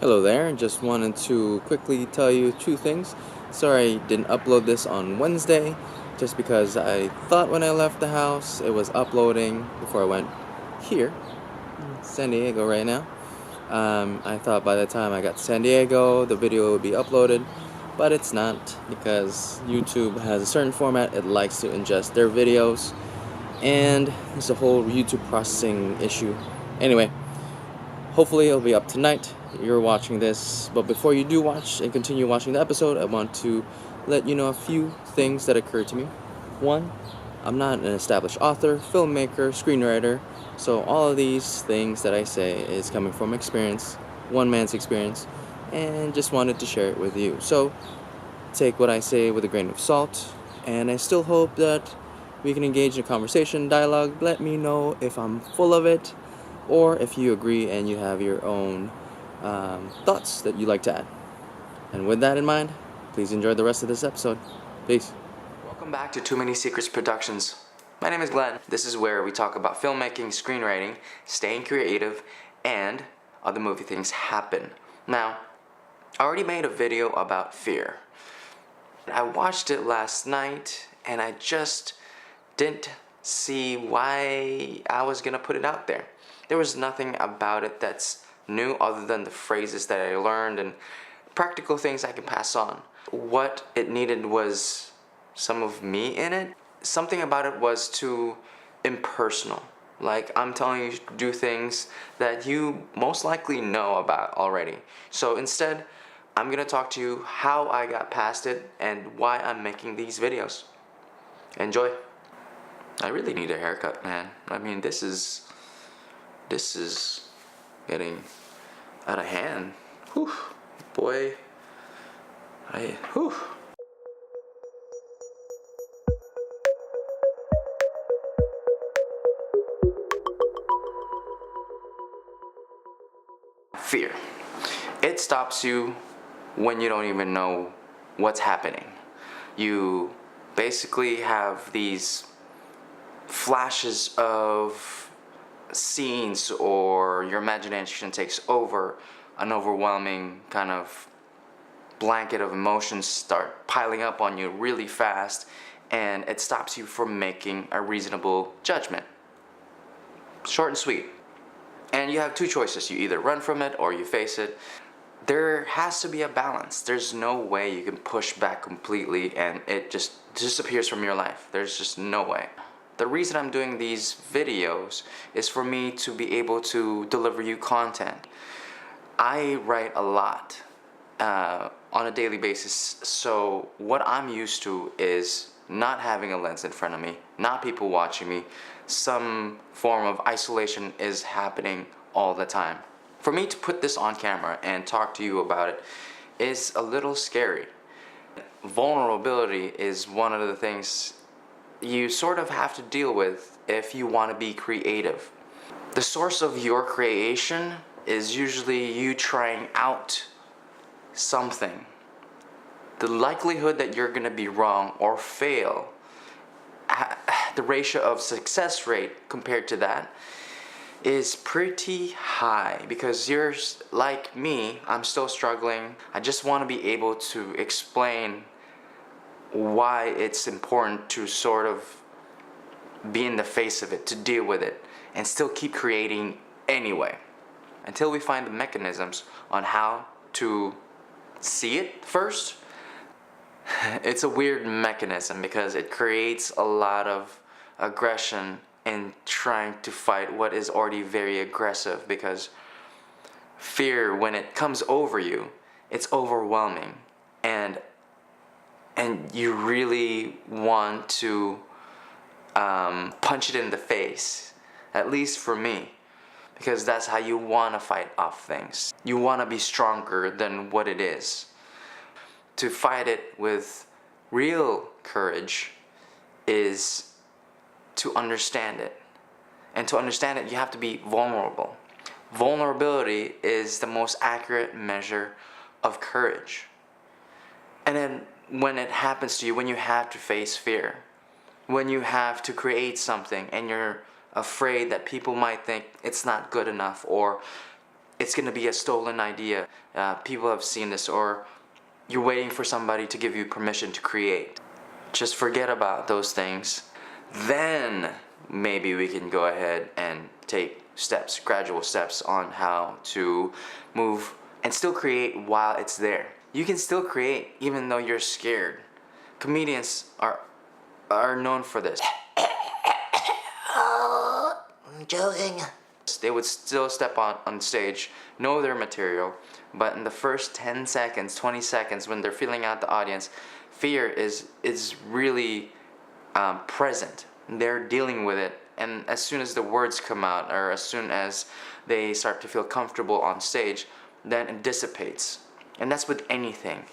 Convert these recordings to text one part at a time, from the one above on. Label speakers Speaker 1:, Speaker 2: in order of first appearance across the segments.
Speaker 1: Hello there, just wanted to quickly tell you two things. Sorry I didn't upload this on Wednesday, just because I thought when I left the house it was uploading before I went here, in San Diego right now. I thought by the time I got to San Diego the video would be uploaded, but it's not, because YouTube has a certain format it likes to ingest their videos, and there's a whole YouTube processing issue. Anyway, hopefully it'll be up tonight. You're watching this, but before you do watch and continue watching the episode, I want to let you know a few things that occurred to me. One, I'm not an established author, filmmaker, screenwriter, so all of these things that I say is coming from experience, one man's experience, and just wanted to share it with you. So take what I say with a grain of salt, and I still hope that we can engage in a conversation, dialogue. Let me know if I'm full of it, or if you agree and you have your own thoughts that you'd like to add. And with that in mind, please enjoy the rest of this episode. Peace. Welcome back to Too Many Secrets Productions. My name is Glenn. This is where we talk about filmmaking, screenwriting, staying creative, and other movie things happen. Now, I already made a video about fear. I watched it last night and I just didn't see why I was gonna put it out there. There was nothing about it that's new other than the phrases that I learned and practical things I can pass on. What it needed was some of me in it. Something about it was too impersonal. Like, I'm telling you to do things that you most likely know about already. So instead, I'm gonna talk to you how I got past it and why I'm making these videos. Enjoy. I really need a haircut, man. I mean, this is getting out of hand. Whew, boy. Whew. Fear. It stops you when you don't even know what's happening. You basically have these flashes of scenes, or your imagination takes over, an overwhelming kind of blanket of emotions start piling up on you really fast, and it stops you from making a reasonable judgment. Short and sweet. And you have two choices. You either run from it or you face it. There has to be a balance. There's no way you can push back completely and it just disappears from your life. There's just no way. The reason I'm doing these videos is for me to be able to deliver you content. I write a lot on a daily basis, so what I'm used to is not having a lens in front of me, not people watching me. Some form of isolation is happening all the time. For me to put this on camera and talk to you about it is a little scary. Vulnerability is one of the things you sort of have to deal with if you want to be creative. The source of your creation is usually you trying out something. The likelihood that you're gonna be wrong or fail, the ratio of success rate compared to that is pretty high, because you're like me, I'm still struggling. I just want to be able to explain why it's important to sort of be in the face of it, to deal with it, and still keep creating anyway. Until we find the mechanisms on how to see it first, it's a weird mechanism because it creates a lot of aggression in trying to fight what is already very aggressive, because fear, when it comes over you, it's overwhelming, and you really want to punch it in the face, at least for me, because that's how you want to fight off things. You want to be stronger than what it is. To fight it with real courage is to understand it. And to understand it, you have to be vulnerable. Vulnerability is the most accurate measure of courage. And then when it happens to you, when you have to face fear, when you have to create something and you're afraid that people might think it's not good enough, or it's gonna be a stolen idea. People have seen this, or you're waiting for somebody to give you permission to create. Just forget about those things. Then maybe we can go ahead and take steps, gradual steps on how to move and still create while it's there. You can still create even though you're scared. Comedians are known for this.
Speaker 2: I'm joking.
Speaker 1: They would still step on stage, know their material, but in the first 10 seconds, 20 seconds, when they're feeling out the audience, fear is really present. They're dealing with it, and as soon as the words come out, or as soon as they start to feel comfortable on stage, then it dissipates. And that's with anything.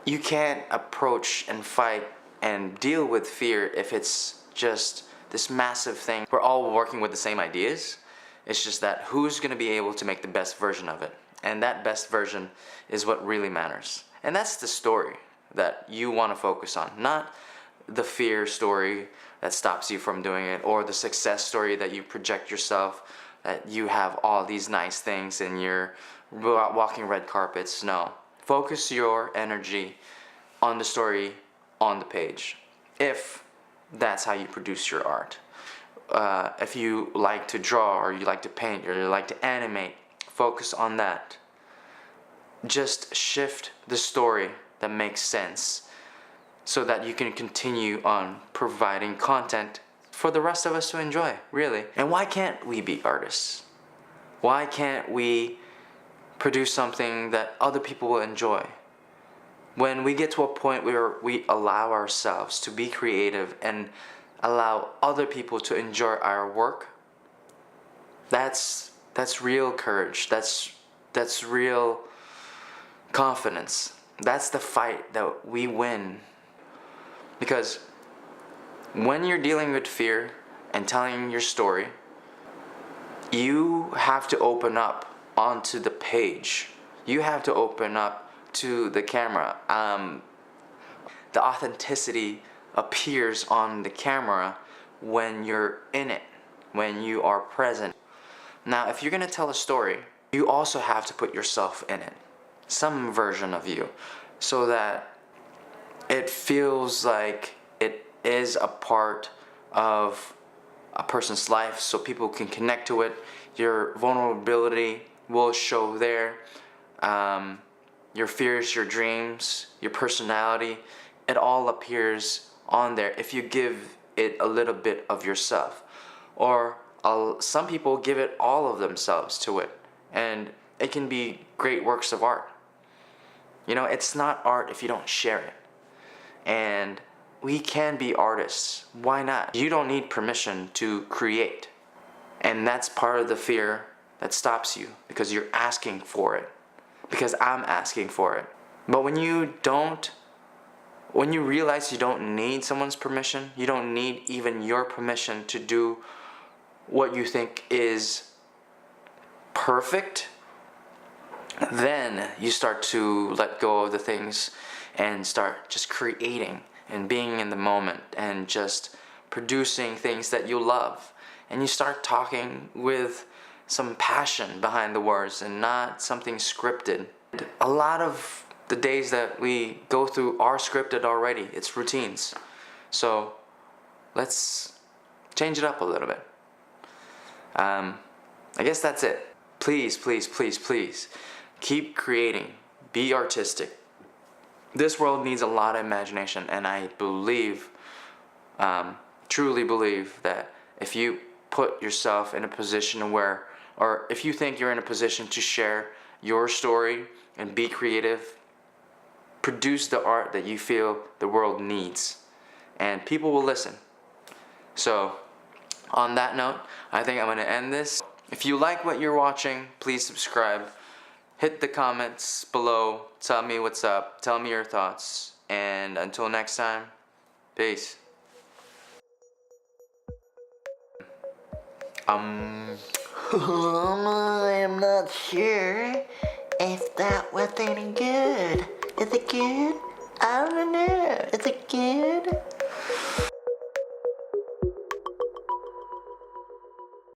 Speaker 1: You can't approach and fight and deal with fear if it's just this massive thing. We're all working with the same ideas. It's just that who's gonna be able to make the best version of it? And that best version is what really matters. And that's the story that you wanna focus on, not the fear story that stops you from doing it, or the success story that you project yourself, that you have all these nice things and you're walking red carpets. No, focus your energy on the story on the page, if that's how you produce your art. If you like to draw, or you like to paint, or you like to animate, focus on that. Just shift the story that makes sense so that you can continue on providing content for the rest of us to enjoy, really. And why can't we be artists? Why can't we produce something that other people will enjoy? When we get to a point where we allow ourselves to be creative and allow other people to enjoy our work, that's real courage. That's real confidence. That's the fight that we win. Because when you're dealing with fear and telling your story, you have to open up onto the page. You have to open up to the camera. The authenticity appears on the camera when you're in it, when you are present. Now, if you're gonna tell a story, you also have to put yourself in it, some version of you, so that it feels like it is a part of a person's life, so people can connect to it. Your vulnerability will show there. Your fears, your dreams, your personality, it all appears on there if you give it a little bit of yourself. Or some people give it all of themselves to it, and it can be great works of art. You know, it's not art if you don't share it. And we can be artists. Why not? You don't need permission to create. And that's part of the fear that stops you, because you're asking for it. Because I'm asking for it. But when you realize you don't need someone's permission, you don't need even your permission to do what you think is perfect, then you start to let go of the things and start just creating and being in the moment and just producing things that you love. And you start talking with some passion behind the words and not something scripted. A lot of the days that we go through are scripted already. It's routines. So let's change it up a little bit. I guess that's it. Please, please, please, please keep creating. Be artistic. This world needs a lot of imagination, and I believe, truly believe, that if you put yourself in a position where, or if you think you're in a position to share your story and be creative, produce the art that you feel the world needs, and people will listen. So on that note, I think I'm going to end this. If you like what you're watching, please subscribe. Hit the comments below. Tell me what's up. Tell me your thoughts. And until next time, peace.
Speaker 2: I'm not sure if that was any good. Is it good? I don't know. Is it good?